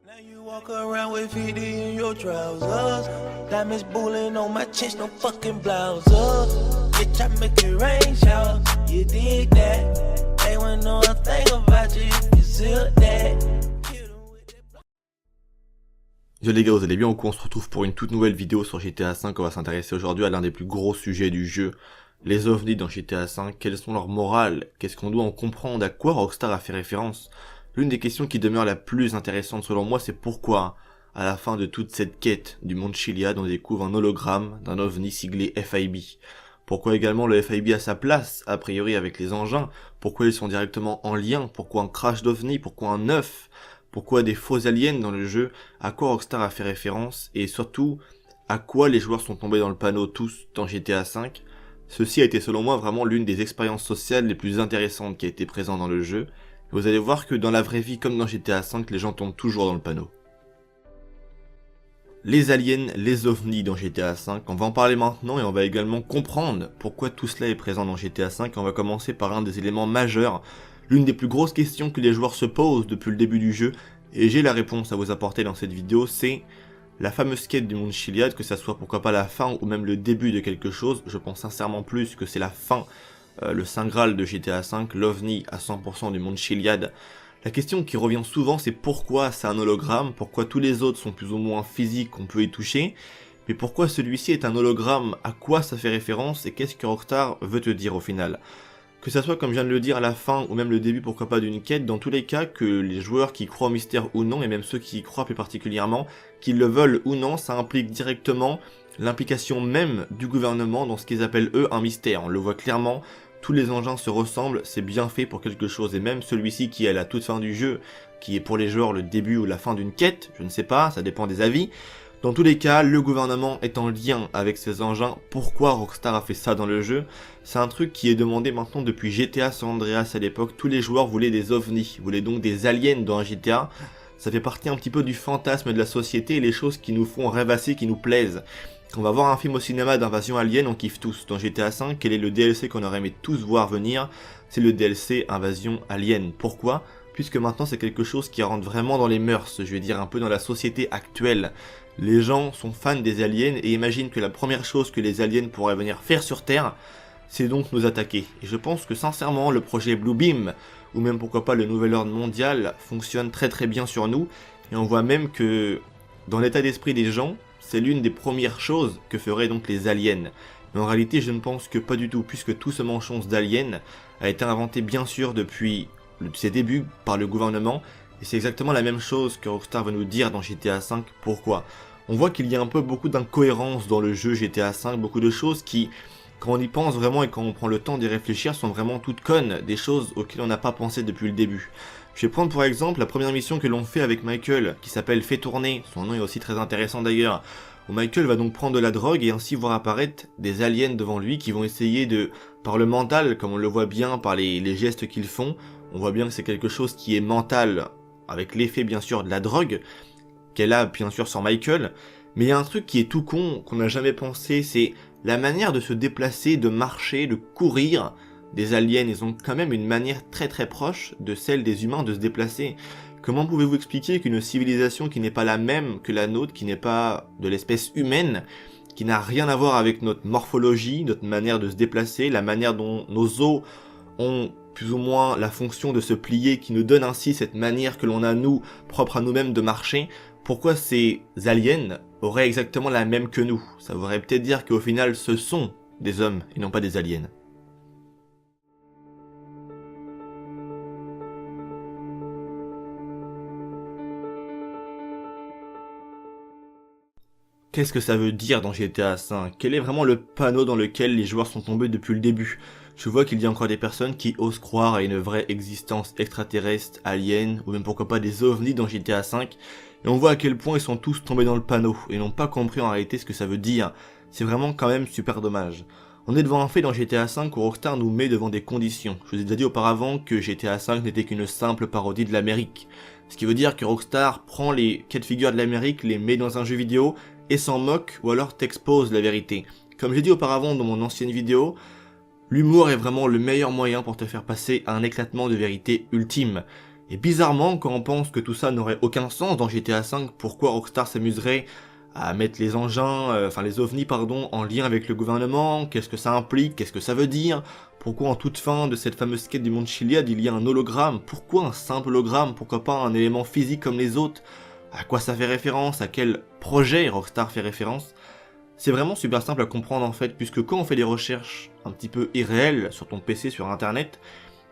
Now you walk around with 50 in your trousers. Diamonds bullying on my chest, no fucking blouse. Bitch, I make it rain shower. You dig that? They wanna know a thing about you. You feel that? Yo les gars, vous allez bien ou quoi? On se retrouve pour une toute nouvelle vidéo sur GTA V. On va s'intéresser aujourd'hui à l'un des plus gros sujets du jeu, les ovnis dans GTA V. Quelles sont leurs morales? Qu'est-ce qu'on doit en comprendre? À quoi Rockstar a fait référence? L'une des questions qui demeure la plus intéressante selon moi, c'est pourquoi, à la fin de toute cette quête du monde Chiliad, on découvre un hologramme d'un ovni siglé FIB. Pourquoi également le FIB a sa place, a priori avec les engins? Pourquoi ils sont directement en lien? Pourquoi un crash d'ovni? Pourquoi un œuf? Pourquoi des faux aliens dans le jeu? À quoi Rockstar a fait référence? Et surtout, à quoi les joueurs sont tombés dans le panneau tous dans GTA V? Ceci a été selon moi vraiment l'une des expériences sociales les plus intéressantes qui a été présente dans le jeu. Et vous allez voir que dans la vraie vie comme dans GTA V, les gens tombent toujours dans le panneau. Les aliens, les ovnis dans GTA V, on va en parler maintenant et on va également comprendre pourquoi tout cela est présent dans GTA V. On va commencer par un des éléments majeurs, l'une des plus grosses questions que les joueurs se posent depuis le début du jeu, et j'ai la réponse à vous apporter dans cette vidéo, c'est la fameuse quête du monde Chiliad, que ça soit pourquoi pas la fin ou même le début de quelque chose. Je pense sincèrement plus que c'est la fin, le Saint Graal de GTA V, l'OVNI à 100% du monde Chiliad. La question qui revient souvent, c'est pourquoi c'est un hologramme, pourquoi tous les autres sont plus ou moins physiques, on peut y toucher, mais pourquoi celui-ci est un hologramme, à quoi ça fait référence et qu'est-ce que Rockstar veut te dire au final? Que ça soit comme je viens de le dire à la fin ou même le début pourquoi pas d'une quête, dans tous les cas que les joueurs qui croient au mystère ou non, et même ceux qui y croient plus particulièrement, qu'ils le veulent ou non, ça implique directement l'implication même du gouvernement dans ce qu'ils appellent eux un mystère. On le voit clairement, tous les engins se ressemblent, c'est bien fait pour quelque chose, et même celui-ci qui est à la toute fin du jeu, qui est pour les joueurs le début ou la fin d'une quête, je ne sais pas, ça dépend des avis. Dans tous les cas, le gouvernement est en lien avec ces engins. Pourquoi Rockstar a fait ça dans le jeu? C'est un truc qui est demandé maintenant depuis GTA San Andreas à l'époque. Tous les joueurs voulaient des ovnis, voulaient donc des aliens dans un GTA. Ça fait partie un petit peu du fantasme de la société et les choses qui nous font rêvasser, qui nous plaisent. Quand on va voir un film au cinéma d'invasion alien, on kiffe tous. Dans GTA V, quel est le DLC qu'on aurait aimé tous voir venir? C'est le DLC Invasion Alien. Pourquoi? Puisque maintenant c'est quelque chose qui rentre vraiment dans les mœurs, je vais dire un peu dans la société actuelle. Les gens sont fans des aliens et imaginent que la première chose que les aliens pourraient venir faire sur Terre, c'est donc nous attaquer. Et je pense que sincèrement le projet Bluebeam, ou même pourquoi pas le nouvel ordre mondial, fonctionne très très bien sur nous. Et on voit même que dans l'état d'esprit des gens, c'est l'une des premières choses que feraient donc les aliens. Mais en réalité je ne pense que pas du tout, puisque tout ce manchon d'aliens a été inventé bien sûr depuis ses débuts par le gouvernement. Et c'est exactement la même chose que Rockstar veut nous dire dans GTA V. Pourquoi? On voit qu'il y a un peu beaucoup d'incohérences dans le jeu GTA V, beaucoup de choses qui, quand on y pense vraiment et quand on prend le temps d'y réfléchir, sont vraiment toutes connes, des choses auxquelles on n'a pas pensé depuis le début. Je vais prendre pour exemple la première mission que l'on fait avec Michael, qui s'appelle Fais tourner, son nom est aussi très intéressant d'ailleurs, où Michael va donc prendre de la drogue et ainsi voir apparaître des aliens devant lui qui vont essayer de, par le mental, comme on le voit bien par les gestes qu'ils font, on voit bien que c'est quelque chose qui est mental, avec l'effet bien sûr de la drogue, qu'elle a bien sûr sur Michael, mais il y a un truc qui est tout con, qu'on n'a jamais pensé, c'est la manière de se déplacer, de marcher, de courir. Des aliens, ils ont quand même une manière très très proche de celle des humains de se déplacer. Comment pouvez-vous expliquer qu'une civilisation qui n'est pas la même que la nôtre, qui n'est pas de l'espèce humaine, qui n'a rien à voir avec notre morphologie, notre manière de se déplacer, la manière dont nos os ont plus ou moins la fonction de se plier, qui nous donne ainsi cette manière que l'on a nous, propre à nous-mêmes de marcher, pourquoi ces aliens auraient exactement la même que nous? Ça voudrait peut-être dire qu'au final ce sont des hommes et non pas des aliens. Qu'est-ce que ça veut dire dans GTA V? Quel est vraiment le panneau dans lequel les joueurs sont tombés depuis le début? Je vois qu'il y a encore des personnes qui osent croire à une vraie existence extraterrestre, alien, ou même pourquoi pas des ovnis dans GTA V, et on voit à quel point ils sont tous tombés dans le panneau, et n'ont pas compris en réalité ce que ça veut dire. C'est vraiment quand même super dommage. On est devant un fait dans GTA V où Rockstar nous met devant des conditions. Je vous ai déjà dit auparavant que GTA V n'était qu'une simple parodie de l'Amérique. Ce qui veut dire que Rockstar prend les cas de figure de l'Amérique, les met dans un jeu vidéo, et s'en moque, ou alors t'expose la vérité. Comme j'ai dit auparavant dans mon ancienne vidéo, l'humour est vraiment le meilleur moyen pour te faire passer à un éclatement de vérité ultime. Et bizarrement, quand on pense que tout ça n'aurait aucun sens dans GTA V, pourquoi Rockstar s'amuserait à mettre les engins, les ovnis pardon, en lien avec le gouvernement? Qu'est-ce que ça implique? Qu'est-ce que ça veut dire? Pourquoi en toute fin de cette fameuse quête du monde Chiliad, il y a un hologramme? Pourquoi un simple hologramme? Pourquoi pas un élément physique comme les autres? À quoi ça fait référence? À quel projet Rockstar fait référence? C'est vraiment super simple à comprendre en fait, puisque quand on fait des recherches un petit peu irréelles sur ton PC, sur internet,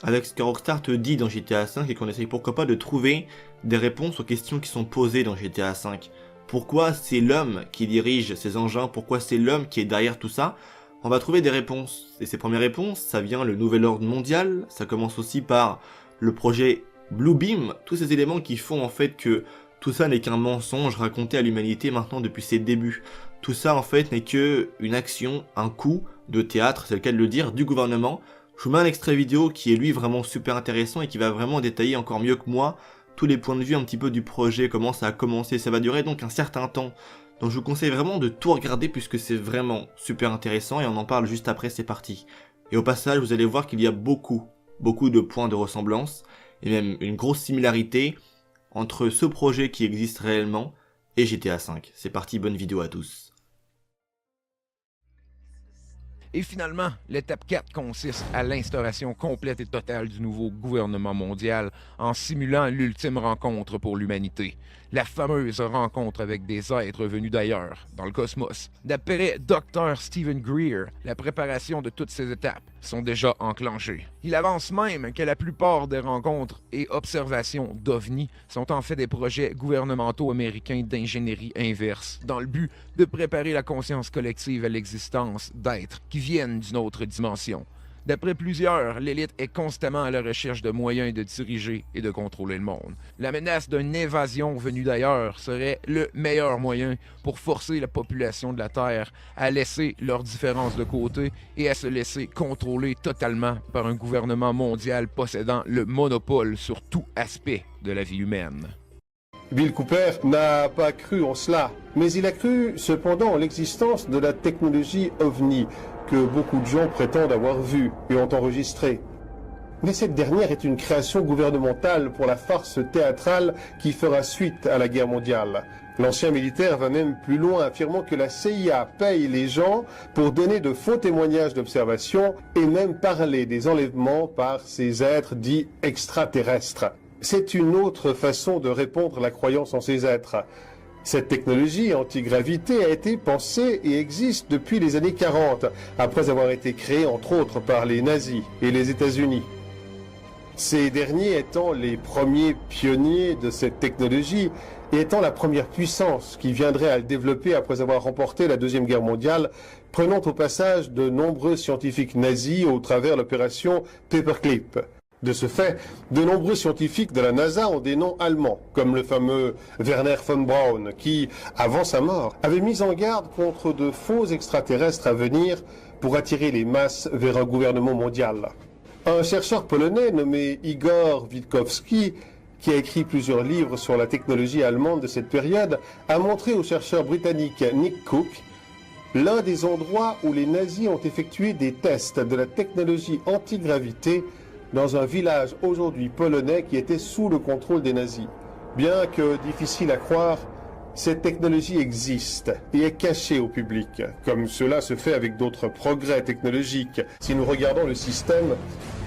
avec ce que Rockstar te dit dans GTA V et qu'on essaye pourquoi pas de trouver des réponses aux questions qui sont posées dans GTA V. Pourquoi c'est l'homme qui dirige ces engins? Pourquoi c'est l'homme qui est derrière tout ça? On va trouver des réponses. Et ces premières réponses, ça vient le nouvel ordre mondial, ça commence aussi par le projet Bluebeam, tous ces éléments qui font en fait que tout ça n'est qu'un mensonge raconté à l'humanité maintenant depuis ses débuts. Tout ça en fait n'est que une action, un coup de théâtre, c'est le cas de le dire, du gouvernement. Je vous mets un extrait vidéo qui est lui vraiment super intéressant et qui va vraiment détailler encore mieux que moi tous les points de vue un petit peu du projet, comment ça a commencé. Ça va durer donc un certain temps. Donc je vous conseille vraiment de tout regarder puisque c'est vraiment super intéressant et on en parle juste après, c'est parti. Et au passage, vous allez voir qu'il y a beaucoup de points de ressemblance et même une grosse similarité entre ce projet qui existe réellement et GTA V. C'est parti, bonne vidéo à tous. Et finalement, l'étape 4 consiste à l'instauration complète et totale du nouveau gouvernement mondial en simulant l'ultime rencontre pour l'humanité. La fameuse rencontre avec des êtres venus d'ailleurs, dans le cosmos. D'après Dr. Stephen Greer, la préparation de toutes ces étapes sont déjà enclenchées. Il avance même que la plupart des rencontres et observations d'OVNI sont en fait des projets gouvernementaux américains d'ingénierie inverse, dans le but de préparer la conscience collective à l'existence d'êtres qui viennent d'une autre dimension. D'après plusieurs, l'élite est constamment à la recherche de moyens de diriger et de contrôler le monde. La menace d'une invasion venue d'ailleurs serait le meilleur moyen pour forcer la population de la Terre à laisser leurs différences de côté et à se laisser contrôler totalement par un gouvernement mondial possédant le monopole sur tout aspect de la vie humaine. Bill Cooper n'a pas cru en cela, mais il a cru cependant en l'existence de la technologie OVNI, que beaucoup de gens prétendent avoir vue et ont enregistrée. Mais cette dernière est une création gouvernementale pour la farce théâtrale qui fera suite à la guerre mondiale. L'ancien militaire va même plus loin, affirmant que la CIA paye les gens pour donner de faux témoignages d'observation et même parler des enlèvements par ces êtres dits extraterrestres. C'est une autre façon de répondre à la croyance en ces êtres. Cette technologie antigravité a été pensée et existe depuis les années 40, après avoir été créée entre autres par les nazis et les États-Unis. Ces derniers étant les premiers pionniers de cette technologie et étant la première puissance qui viendrait à le développer après avoir remporté la Deuxième Guerre mondiale, prenant au passage de nombreux scientifiques nazis au travers l'opération Paperclip. De ce fait, de nombreux scientifiques de la NASA ont des noms allemands, comme le fameux Werner von Braun, qui, avant sa mort, avait mis en garde contre de faux extraterrestres à venir pour attirer les masses vers un gouvernement mondial. Un chercheur polonais nommé Igor Witkowski, qui a écrit plusieurs livres sur la technologie allemande de cette période, a montré au chercheur britannique Nick Cook l'un des endroits où les nazis ont effectué des tests de la technologie antigravité dans un village aujourd'hui polonais qui était sous le contrôle des nazis. Bien que difficile à croire, cette technologie existe et est cachée au public, comme cela se fait avec d'autres progrès technologiques. Si nous regardons le système,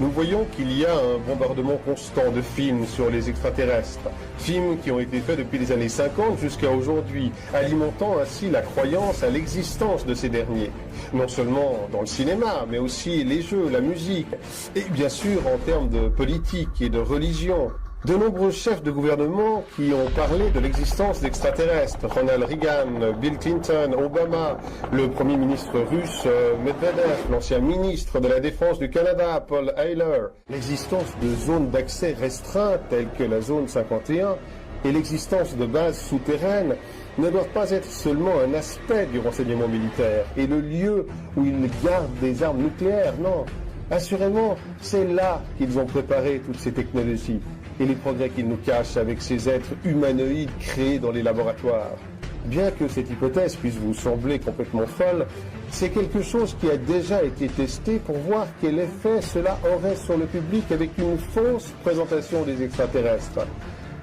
nous voyons qu'il y a un bombardement constant de films sur les extraterrestres, films qui ont été faits depuis les années 50 jusqu'à aujourd'hui, alimentant ainsi la croyance à l'existence de ces derniers. Non seulement dans le cinéma, mais aussi les jeux, la musique, et bien sûr en termes de politique et de religion. De nombreux chefs de gouvernement qui ont parlé de l'existence d'extraterrestres, Ronald Reagan, Bill Clinton, Obama, le premier ministre russe Medvedev, l'ancien ministre de la Défense du Canada, Paul Heyler, l'existence de zones d'accès restreintes telles que la zone 51 et l'existence de bases souterraines ne doivent pas être seulement un aspect du renseignement militaire et le lieu où ils gardent des armes nucléaires, non. Assurément, c'est là qu'ils ont préparé toutes ces technologies et les progrès qu'ils nous cachent avec ces êtres humanoïdes créés dans les laboratoires. Bien que cette hypothèse puisse vous sembler complètement folle, c'est quelque chose qui a déjà été testé pour voir quel effet cela aurait sur le public avec une fausse présentation des extraterrestres.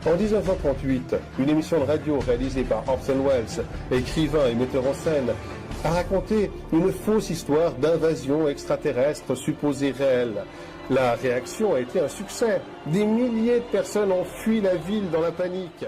En 1938, une émission de radio réalisée par Orson Welles, écrivain et metteur en scène, a raconté une fausse histoire d'invasion extraterrestre supposée réelle. La réaction a été un succès. Des milliers de personnes ont fui la ville dans la panique.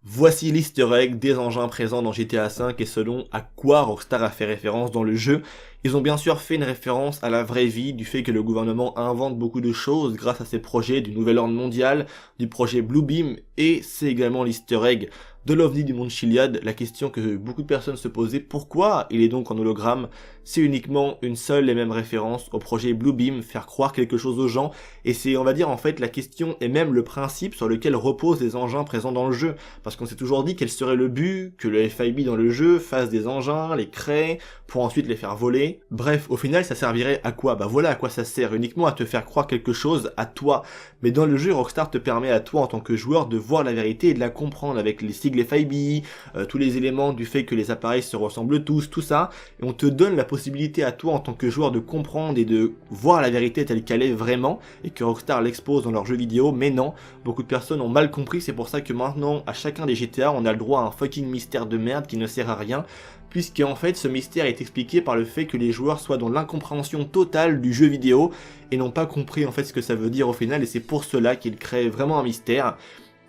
Voici l'easter egg des engins présents dans GTA V et selon à quoi Rockstar a fait référence dans le jeu. Ils ont bien sûr fait une référence à la vraie vie, du fait que le gouvernement invente beaucoup de choses grâce à ses projets du Nouvel Ordre Mondial, du projet Bluebeam, et c'est également l'easter egg de l'OVNI du Mont Chiliad. La question que beaucoup de personnes se posaient, pourquoi il est donc en hologramme? C'est uniquement une seule et même référence au projet Bluebeam, faire croire quelque chose aux gens, et c'est, on va dire, en fait, la question et même le principe sur lequel reposent les engins présents dans le jeu, parce qu'on s'est toujours dit quel serait le but, que le FIB dans le jeu fasse des engins, les crée, pour ensuite les faire voler. Bref, au final, ça servirait à quoi? Bah voilà à quoi ça sert, uniquement à te faire croire quelque chose à toi. Mais dans le jeu, Rockstar te permet à toi, en tant que joueur, de voir la vérité et de la comprendre avec les sigles FIB, tous les éléments du fait que les appareils se ressemblent tous, tout ça, et on te donne la possibilité à toi, en tant que joueur, de comprendre et de voir la vérité telle qu'elle est vraiment, et que Rockstar l'expose dans leurs jeux vidéo, mais non, beaucoup de personnes ont mal compris, c'est pour ça que maintenant, à chacun des GTA, on a le droit à un fucking mystère de merde qui ne sert à rien, puisque en fait ce mystère est expliqué par le fait que les joueurs soient dans l'incompréhension totale du jeu vidéo et n'ont pas compris en fait ce que ça veut dire au final, et c'est pour cela qu'ils créent vraiment un mystère,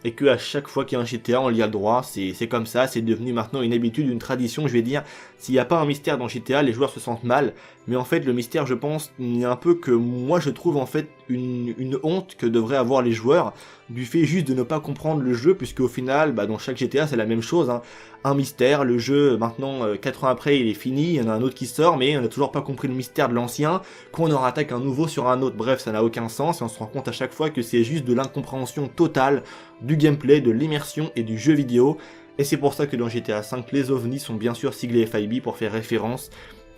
et que à chaque fois qu'il y a un GTA on y a le droit, c'est comme ça, c'est devenu maintenant une habitude, une tradition je vais dire. S'il n'y a pas un mystère dans GTA, les joueurs se sentent mal, mais en fait le mystère je pense est un peu que moi je trouve en fait une honte que devraient avoir les joueurs, du fait juste de ne pas comprendre le jeu, puisque au final, dans chaque GTA c'est la même chose, hein. Un mystère, le jeu maintenant 4 ans après il est fini, il y en a un autre qui sort, mais on n'a toujours pas compris le mystère de l'ancien, qu'on en rattaque un nouveau sur un autre, bref ça n'a aucun sens, et on se rend compte à chaque fois que c'est juste de l'incompréhension totale du gameplay, de l'immersion et du jeu vidéo, et c'est pour ça que dans GTA V, les OVNI sont bien sûr siglés FIB pour faire référence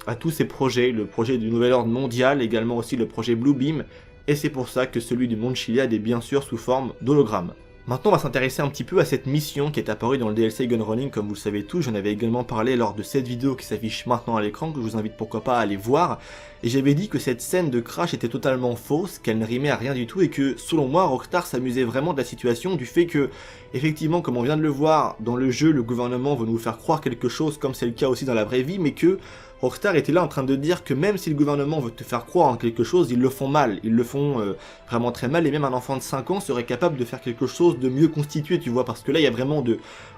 à tous ces projets, le projet du Nouvel Ordre Mondial, également aussi le projet Bluebeam, et c'est pour ça que celui du Mont Chiliad est bien sûr sous forme d'hologramme. Maintenant on va s'intéresser un petit peu à cette mission qui est apparue dans le DLC Gunrunning, comme vous le savez tous, j'en avais également parlé lors de cette vidéo qui s'affiche maintenant à l'écran, que je vous invite pourquoi pas à aller voir, et j'avais dit que cette scène de crash était totalement fausse, qu'elle ne rimait à rien du tout, et que selon moi Rockstar s'amusait vraiment de la situation, du fait que, effectivement comme on vient de le voir, dans le jeu le gouvernement veut nous faire croire quelque chose comme c'est le cas aussi dans la vraie vie, mais que Rockstar était là en train de dire que même si le gouvernement veut te faire croire en quelque chose, ils le font mal, ils le font vraiment très mal, et même un enfant de 5 ans serait capable de faire quelque chose de mieux constitué, tu vois, parce que là il y a vraiment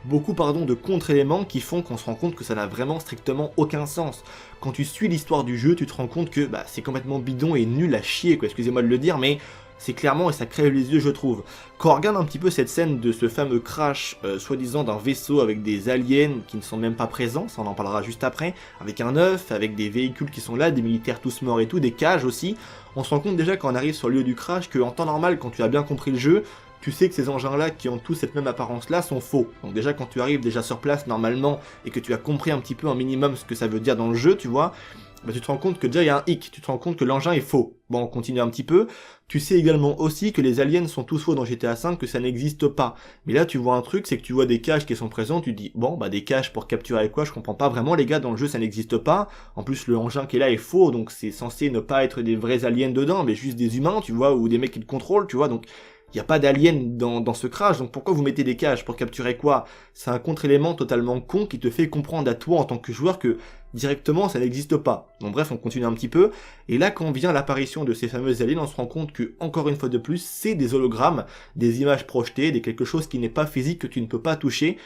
beaucoup de contre-éléments qui font qu'on se rend compte que ça n'a vraiment strictement aucun sens. Quand tu suis l'histoire du jeu, tu te rends compte que c'est complètement bidon et nul à chier, quoi, excusez-moi de le dire, mais c'est clairement, et ça crève les yeux je trouve. Quand on regarde un petit peu cette scène de ce fameux crash, soi-disant d'un vaisseau avec des aliens qui ne sont même pas présents, ça on en parlera juste après, avec un œuf, avec des véhicules qui sont là, des militaires tous morts et tout, des cages aussi, on se rend compte déjà quand on arrive sur le lieu du crash qu'en temps normal, quand tu as bien compris le jeu, tu sais que ces engins-là qui ont tous cette même apparence-là sont faux. Donc déjà quand tu arrives déjà sur place normalement et que tu as compris un petit peu un minimum ce que ça veut dire dans le jeu, tu vois, tu te rends compte que déjà il y a un hic, tu te rends compte que l'engin est faux. Bon, on continue un petit peu. Tu sais également aussi que les aliens sont tous faux dans GTA V, que ça n'existe pas. Mais là tu vois un truc, c'est que tu vois des cages qui sont présentes, tu dis bon des cages pour capturer quoi, je comprends pas vraiment les gars, dans le jeu ça n'existe pas. En plus le engin qui est là est faux, donc c'est censé ne pas être des vrais aliens dedans, mais juste des humains, tu vois, ou des mecs qui le contrôlent, tu vois, donc il n'y a pas d'aliens dans ce crash, donc pourquoi vous mettez des cages? Pour capturer quoi? C'est un contre-élément totalement con qui te fait comprendre à toi en tant que joueur que directement ça n'existe pas. Donc bref, on continue un petit peu, et là quand vient l'apparition de ces fameux aliens, on se rend compte que, encore une fois de plus, c'est des hologrammes, des images projetées, quelque chose qui n'est pas physique, que tu ne peux pas toucher,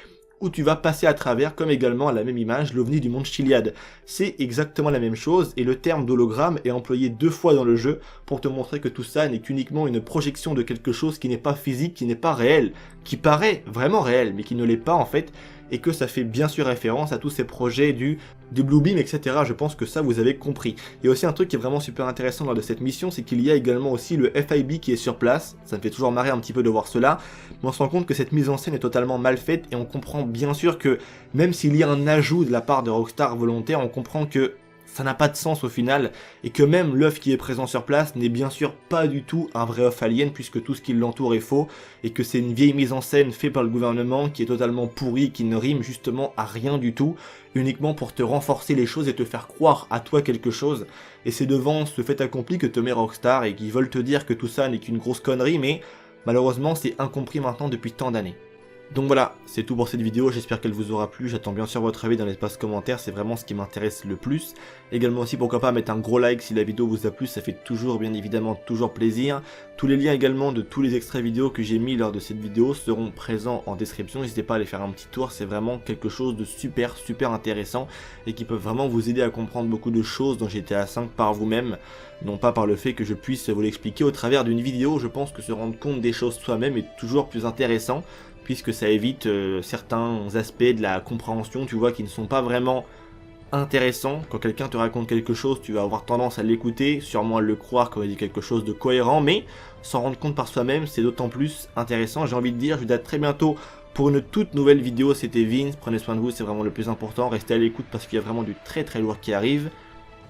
où tu vas passer à travers, comme également à la même image, l'OVNI du Mont Chiliad. C'est exactement la même chose, et le terme d'hologramme est employé 2 fois dans le jeu, pour te montrer que tout ça n'est qu'uniquement une projection de quelque chose qui n'est pas physique, qui n'est pas réel, qui paraît vraiment réel, mais qui ne l'est pas en fait, et que ça fait bien sûr référence à tous ces projets du Bluebeam, etc. Je pense que ça vous avez compris. Il y a aussi un truc qui est vraiment super intéressant lors de cette mission, c'est qu'il y a également aussi le FIB qui est sur place. Ça me fait toujours marrer un petit peu de voir cela, mais on se rend compte que cette mise en scène est totalement mal faite, et on comprend bien sûr que même s'il y a un ajout de la part de Rockstar volontaire, on comprend que ça n'a pas de sens au final, et que même l'œuf qui est présent sur place n'est bien sûr pas du tout un vrai œuf alien, puisque tout ce qui l'entoure est faux, et que c'est une vieille mise en scène faite par le gouvernement qui est totalement pourrie, qui ne rime justement à rien du tout, uniquement pour te renforcer les choses et te faire croire à toi quelque chose, et c'est devant ce fait accompli que te met Rockstar, et qu'ils veulent te dire que tout ça n'est qu'une grosse connerie, mais malheureusement c'est incompris maintenant depuis tant d'années. Donc voilà, c'est tout pour cette vidéo, j'espère qu'elle vous aura plu, j'attends bien sûr votre avis dans l'espace commentaire, c'est vraiment ce qui m'intéresse le plus. Également aussi pourquoi pas mettre un gros like si la vidéo vous a plu, ça fait toujours bien évidemment toujours plaisir. Tous les liens également de tous les extraits vidéo que j'ai mis lors de cette vidéo seront présents en description, n'hésitez pas à aller faire un petit tour, c'est vraiment quelque chose de super intéressant et qui peut vraiment vous aider à comprendre beaucoup de choses dans GTA V par vous-même, non pas par le fait que je puisse vous l'expliquer au travers d'une vidéo. Je pense que se rendre compte des choses soi-même est toujours plus intéressant, puisque ça évite certains aspects de la compréhension, tu vois, qui ne sont pas vraiment intéressants. Quand quelqu'un te raconte quelque chose, tu vas avoir tendance à l'écouter, sûrement à le croire quand il dit quelque chose de cohérent, mais s'en rendre compte par soi-même, c'est d'autant plus intéressant. J'ai envie de dire, je vous dis à très bientôt pour une toute nouvelle vidéo. C'était Vince, prenez soin de vous, c'est vraiment le plus important, restez à l'écoute parce qu'il y a vraiment du très lourd qui arrive.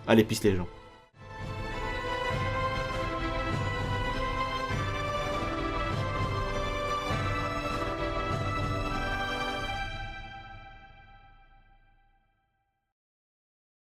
Allez, peace les gens.